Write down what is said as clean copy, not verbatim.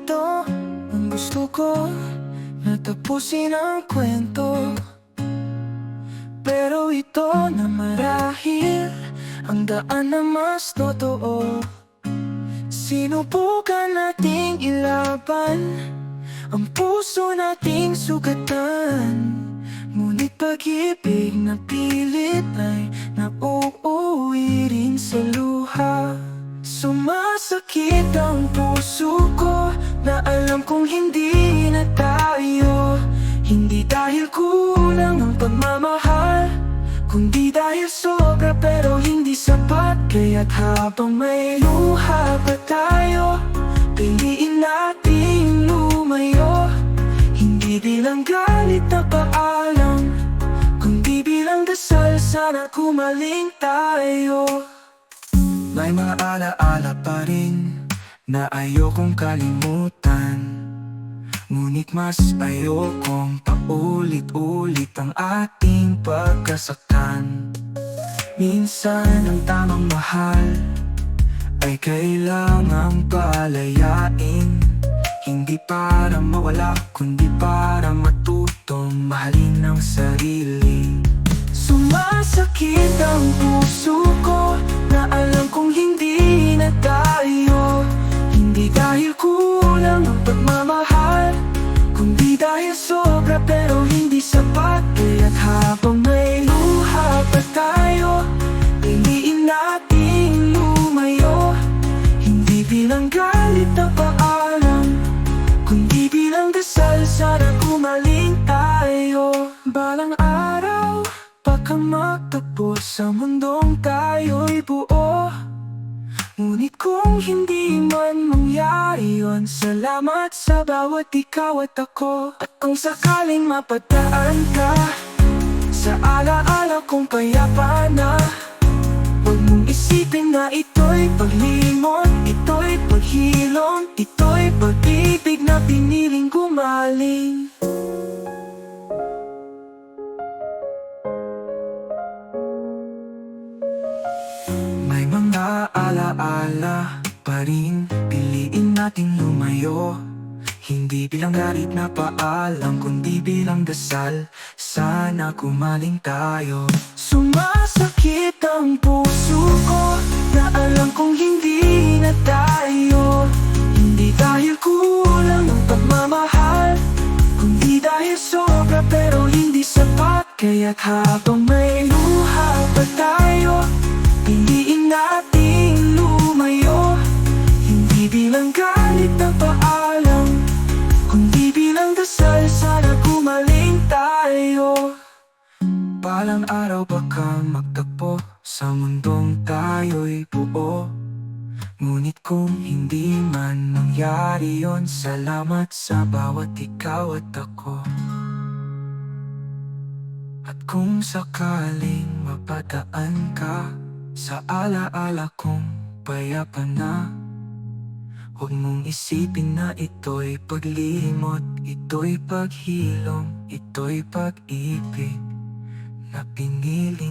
ganito ang gusto ko, natapusin ang kwento. Pero ito na marahil ang daan na mas totoo. Sinubukan nating ilaban ang puso nating sugatan, ngunit pag-ibig na pilit ay nauuwi rin sa luha. Sumasakit ang puso ko na alam kong hindi na tayo. Hindi dahil kulang ang pagmamahal, kundi dahil sobra pero hindi sapat. Kaya't habang may luha pa tayo, piliin nating lumayo. Hindi bilang galit na paalam, kundi bilang dasal, sana kumaling tayo. May mga alaala pa rin na ayokong kalimutan, ngunit mas ayokong paulit-ulit ang ating pagkasaktan. Minsan ang tamang mahal ay kailangang palayain, hindi para mawala, kundi para matutong mahalin ang sarili. Sumasakit ang puso ko na alam kong hindi na tayo. Hindi dahil kulang ang pagmamahal, kundi dahil sobra pero hindi sapat. Kaya't habang may luha pa tayo, piliin nating lumayo. Hindi bilang galit na paalam, kundi bilang dasal, sana kumaling tayo. Balang araw, baka magtapos sa mundong tayo'y buo, ngunit kung hindi man mangyari yun, salamat sa bawat ikaw at ako. At kung sakaling mapadaan ka sa alaala kong payapa na, huwag mong isipin na ito'y paglimot, ito'y paghilom, ito'y pag-ibig na piniling gumaling. May mga alaala pa rin, piliin nating lumayo. Hindi bilang galit na paalam, kundi bilang dasal, sana kumaling tayo. Sumasakit ang puso ko na alam kong hindi na tayo. Hindi dahil kulang ang pagmamahal, kundi dahil sobra pero hindi sapat. Kaya't habang may luha pa tayo, piliin nating lumayo. Hindi bilang galit na paalam, kundi bilang dasal, sana kumaling tayo. Balang araw baka magtagpo sa mundong tayo'y buo, ngunit kung hindi man nangyari yun, salamat sa bawat ikaw at ako. At kung sakaling mapadaan ka sa alaala kong payapa na, huwag mong isipin na ito'y paglimot, ito'y paghilom, ito'y pag-ibig na pinili